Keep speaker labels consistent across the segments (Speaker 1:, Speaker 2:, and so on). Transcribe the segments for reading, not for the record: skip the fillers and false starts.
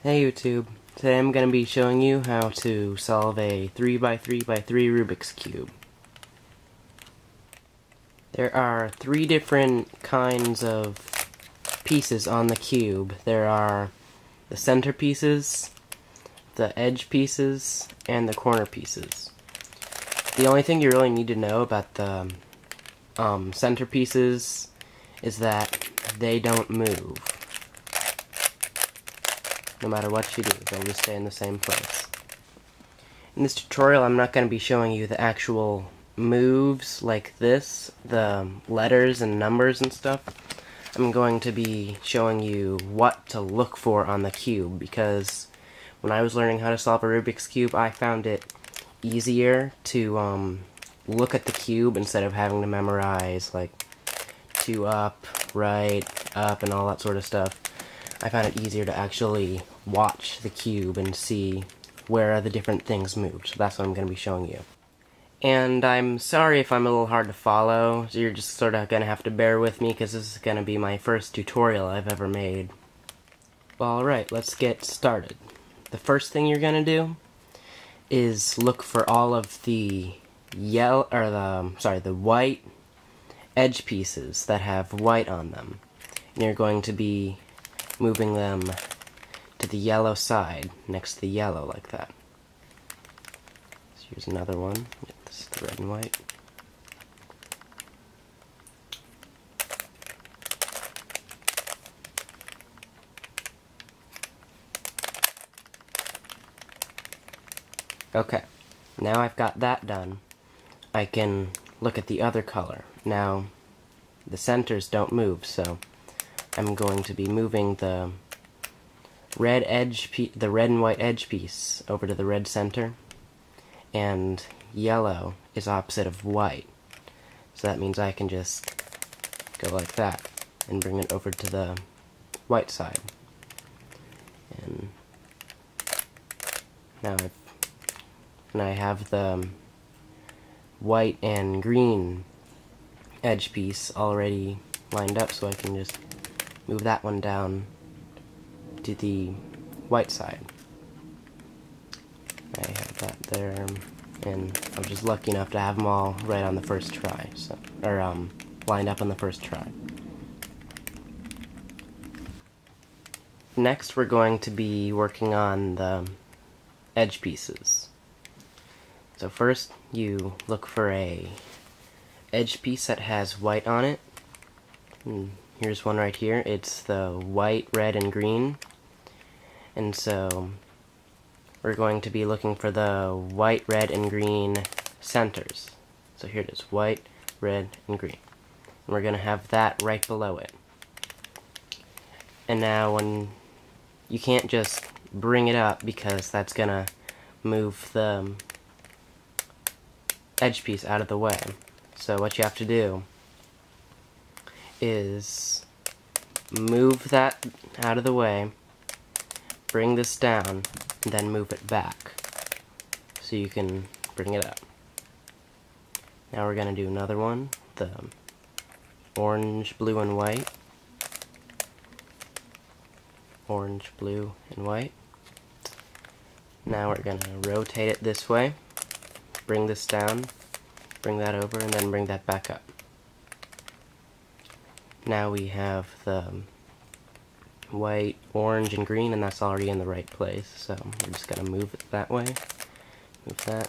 Speaker 1: Hey YouTube, today I'm going to be showing you how to solve a 3x3x3 Rubik's Cube. There are three different kinds of pieces on the cube. There are the center pieces, the edge pieces, and the corner pieces. The only thing you really need to know about the center pieces is that they don't move. No matter what you do, they'll just stay in the same place. In this tutorial, I'm not going to be showing you the actual moves like this, the letters and numbers and stuff. I'm going to be showing you what to look for on the cube, because when I was learning how to solve a Rubik's Cube, I found it easier to look at the cube instead of having to memorize like 2 up, right, up, and all that sort of stuff. I found it easier to actually watch the cube and see where the different things moved. So that's what I'm going to be showing you. And I'm sorry if I'm a little hard to follow, so you're just sort of going to have to bear with me because this is going to be my first tutorial I've ever made. Alright, let's get started. The first thing you're going to do is look for all of the the white edge pieces that have white on them. And you're going to be moving them to the yellow side, next to the yellow, like that. So here's another one. This is the red and white. Okay, now I've got that done, I can look at the other color. Now, the centers don't move, so I'm going to be moving the red and white edge piece over to the red center, and yellow is opposite of white. So that means I can just go like that and bring it over to the white side. And now I have the white and green edge piece already lined up, so I can just move that one down to the white side. I have that there, and I was just lucky enough to have them all right on the first try, lined up on the first try. Next, we're going to be working on the edge pieces. So first, you look for a edge piece that has white on it. And here's one right here. It's the white, red, and green. And so we're going to be looking for the white, red, and green centers. So here it is, white, red, and green. And we're going to have that right below it. And now you can't just bring it up, because that's going to move the edge piece out of the way. So what you have to do is move that out of the way, bring this down, and then move it back so you can bring it up. Now we're going to do another one, the orange, blue, and white. Orange, blue, and white. Now we're going to rotate it this way, bring this down, bring that over, and then bring that back up. Now we have the white, orange, and green, and that's already in the right place, so we're just going to move it that way. Move that,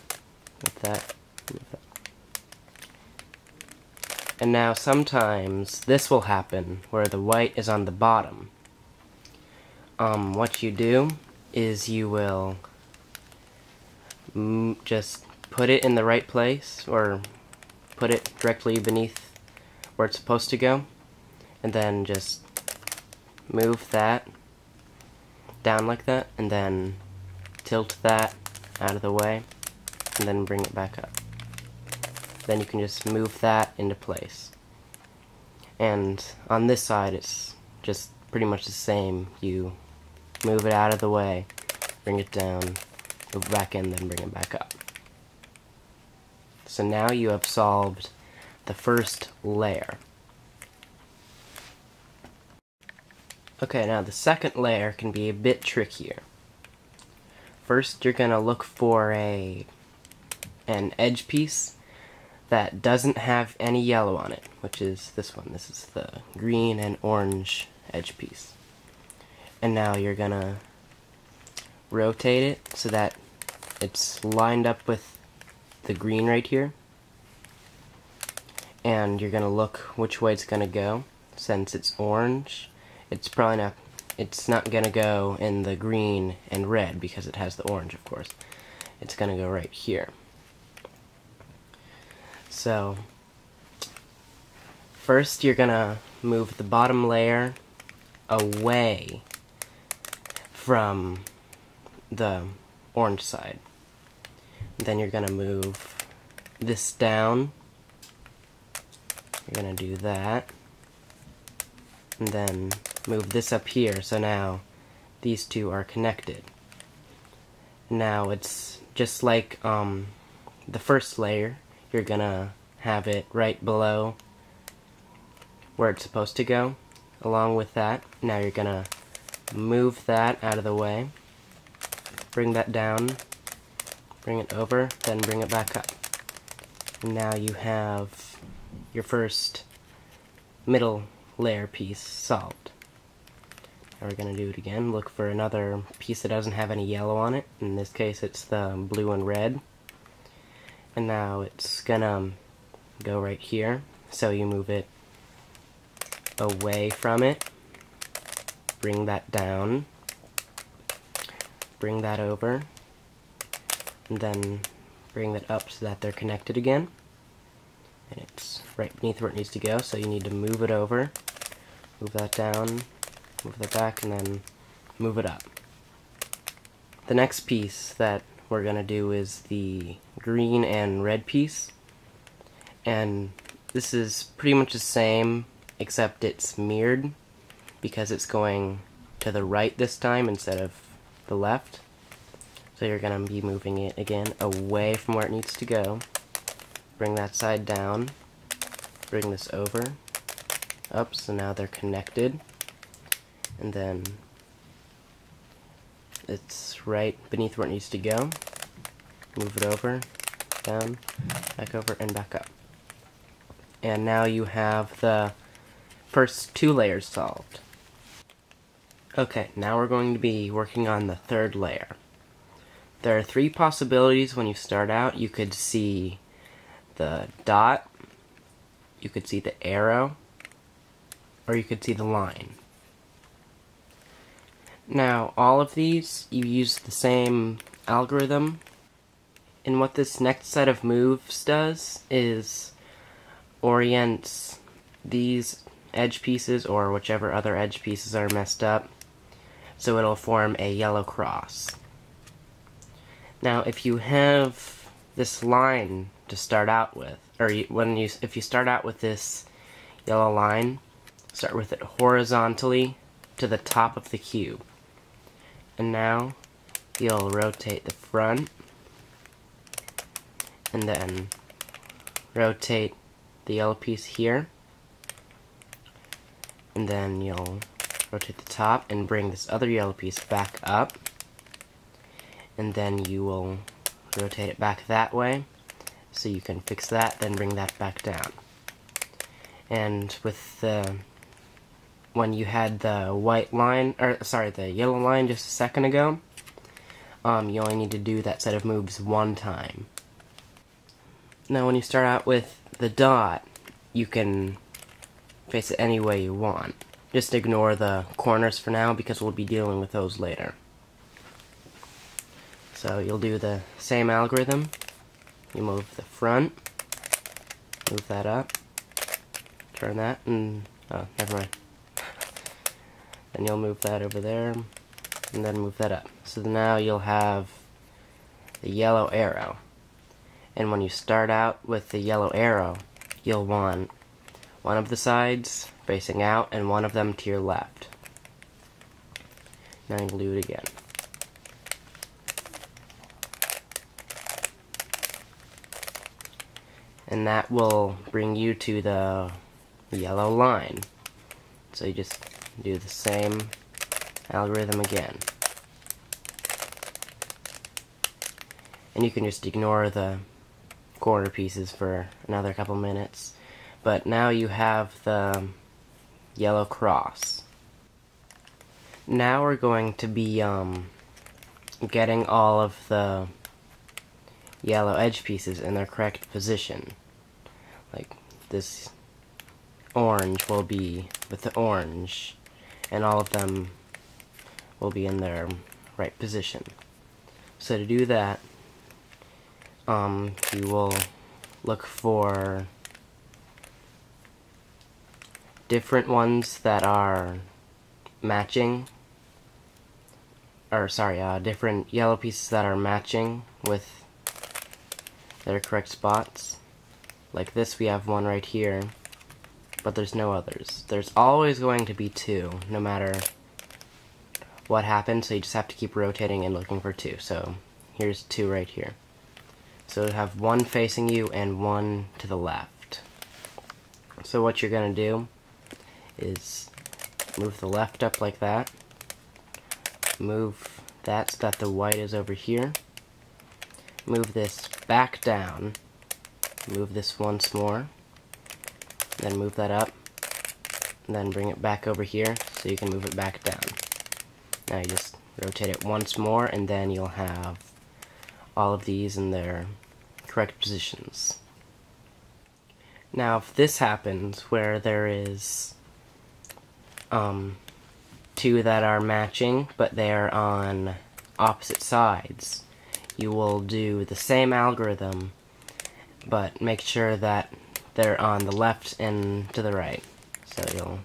Speaker 1: move that, move that. And now sometimes this will happen where the white is on the bottom. What you do is you will just put it in the right place, or put it directly beneath where it's supposed to go, and then just move that down like that, and then tilt that out of the way, and then bring it back up. Then you can just move that into place. And on this side, it's just pretty much the same. You move it out of the way, bring it down, move it back in, then bring it back up. So now you have solved the first layer. Okay, now the second layer can be a bit trickier. First, you're gonna look for an edge piece that doesn't have any yellow on it, which is this one. This is the green and orange edge piece. And now you're gonna rotate it so that it's lined up with the green right here. And you're gonna look which way it's gonna go. Since it's orange, it's not gonna go in the green and red because it has the orange, of course. It's gonna go right here. So first you're gonna move the bottom layer away from the orange side. Then you're gonna move this down. You're gonna do that. And then move this up here, so now these two are connected. Now it's just like the first layer. You're gonna have it right below where it's supposed to go. Along with that, now you're gonna move that out of the way, bring that down, bring it over, then bring it back up. And now you have your first middle layer piece solved. Now we're gonna do it again. Look for another piece that doesn't have any yellow on it. In this case, it's the blue and red. And now it's gonna go right here. So you move it away from it, bring that down, bring that over, and then bring that up so that they're connected again. And it's right beneath where it needs to go, so you need to move it over, move that down, move that back, and then move it up. The next piece that we're gonna do is the green and red piece, and this is pretty much the same except it's mirrored because it's going to the right this time instead of the left. So you're gonna be moving it again away from where it needs to go, bring that side down, bring this over, up, so now they're connected, and then it's right beneath where it needs to go. Move it over, down, back over, and back up. And now you have the first two layers solved. Okay, now we're going to be working on the third layer. There are three possibilities when you start out. You could see the dot, you could see the arrow, or you could see the line. Now, all of these, you use the same algorithm, and what this next set of moves does is orients these edge pieces, or whichever other edge pieces are messed up, so it'll form a yellow cross. Now, if you have this line to start out with, or if you start out with this yellow line, start with it horizontally to the top of the cube. And now you'll rotate the front, and then rotate the yellow piece here, and then you'll rotate the top and bring this other yellow piece back up, and then you will rotate it back that way so you can fix that, then bring that back down. And with the when you had the white line, or sorry, the yellow line just a second ago, you only need to do that set of moves one time. Now when you start out with the dot, you can face it any way you want. Just ignore the corners for now because we'll be dealing with those later. So you'll do the same algorithm. You move the front, move that up, turn that, and oh, never mind. Then you'll move that over there, and then move that up. So now you'll have the yellow arrow. And when you start out with the yellow arrow, you'll want one of the sides facing out and one of them to your left. Now you'll do it again. And that will bring you to the yellow line. So you just do the same algorithm again. And you can just ignore the corner pieces for another couple minutes. But now you have the yellow cross. Now we're going to be getting all of the yellow edge pieces in their correct position. Like this orange will be with the orange, and all of them will be in their right position. So to do that, you will look for different ones that are matching, or sorry, different yellow pieces that are matching with their correct spots. Like this, we have one right here, but there's no others. There's always going to be two, no matter what happens, so you just have to keep rotating and looking for two. So here's two right here. So you have one facing you and one to the left. So what you're going to do is move the left up like that, move that so that the white is over here, move this back down, move this once more, then move that up, and then bring it back over here so you can move it back down. Now you just rotate it once more, and then you'll have all of these in their correct positions. Now if this happens where there is two that are matching but they're on opposite sides, you will do the same algorithm but make sure that they're on the left and to the right. So you'll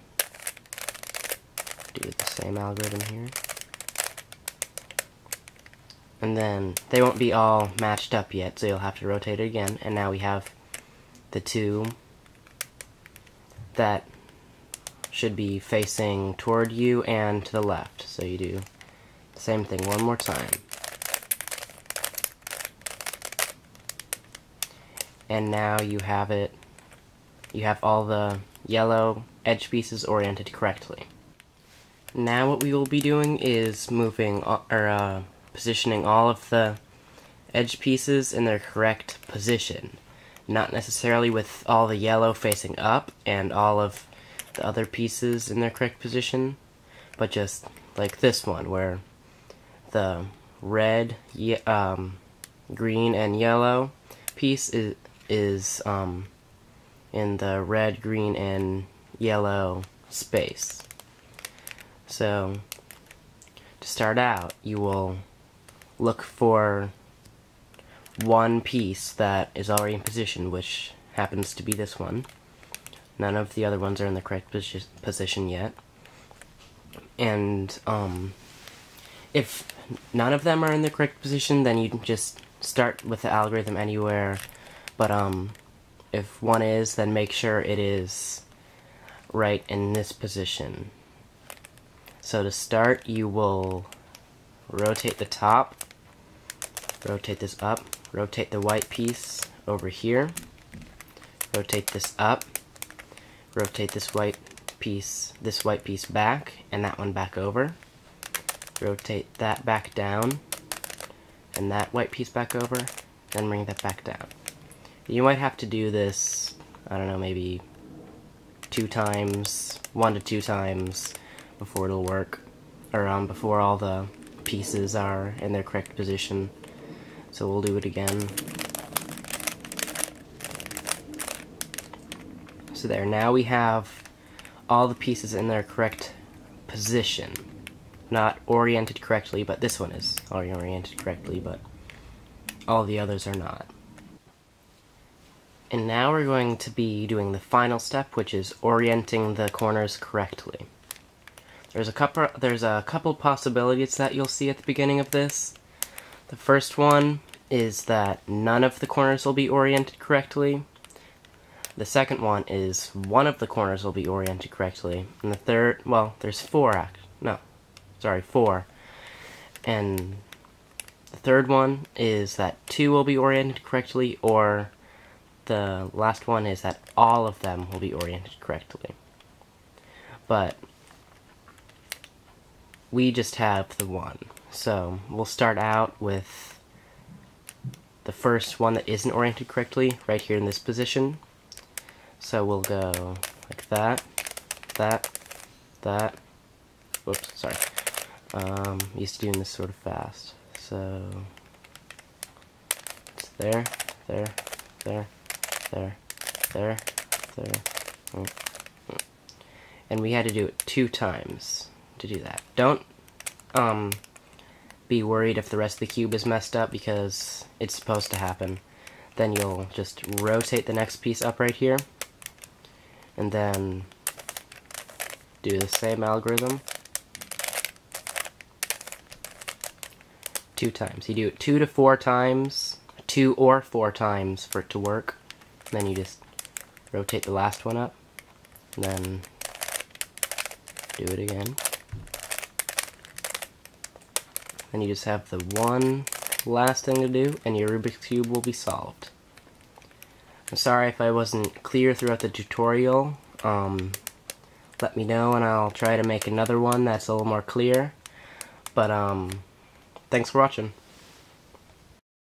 Speaker 1: do the same algorithm here. And then they won't be all matched up yet, so you'll have to rotate it again. And now we have the two that should be facing toward you and to the left. So you do the same thing one more time. And now you have it, you have all the yellow edge pieces oriented correctly. Now what we will be doing is moving, or positioning all of the edge pieces in their correct position. Not necessarily with all the yellow facing up and all of the other pieces in their correct position, but just like this one where the red, green, and yellow piece is in the red, green, and yellow space. So to start out, you will look for one piece that is already in position, which happens to be this one. None of the other ones are in the correct position yet. And if none of them are in the correct position, then you just start with the algorithm anywhere. But if one is, then make sure it is right in this position. So to start, you will rotate the top, rotate this up, rotate the white piece over here, rotate this up, rotate this white piece back, and that one back over, rotate that back down, and that white piece back over, then bring that back down. You might have to do this, I don't know, maybe 2 times, 1 to 2 times before it'll work, or before all the pieces are in their correct position. So we'll do it again. So there, now we have all the pieces in their correct position. Not oriented correctly, but this one is oriented correctly, but all the others are not. And now we're going to be doing the final step, which is orienting the corners correctly. There's a couple possibilities that you'll see at the beginning of this. The first one is that none of the corners will be oriented correctly. The second one is one of the corners will be oriented correctly. And the third, well, there's 4. And the third one is that 2 will be oriented correctly, or the last one is that all of them will be oriented correctly. But we just have the 1. So we'll start out with the first one that isn't oriented correctly, right here in this position. So we'll go like that, that. Whoops, sorry. Used to doing this sort of fast. So it's there. And we had to do it 2 times to do that. Don't be worried if the rest of the cube is messed up, because it's supposed to happen. Then you'll just rotate the next piece up right here, and then do the same algorithm 2 times. You do it 2 to 4 times, 2 or 4 times for it to work. And then you just rotate the last one up, and then do it again. Then you just have the one last thing to do, and your Rubik's Cube will be solved. I'm sorry if I wasn't clear throughout the tutorial. Let me know and I'll try to make another one that's a little more clear. But, thanks for watching.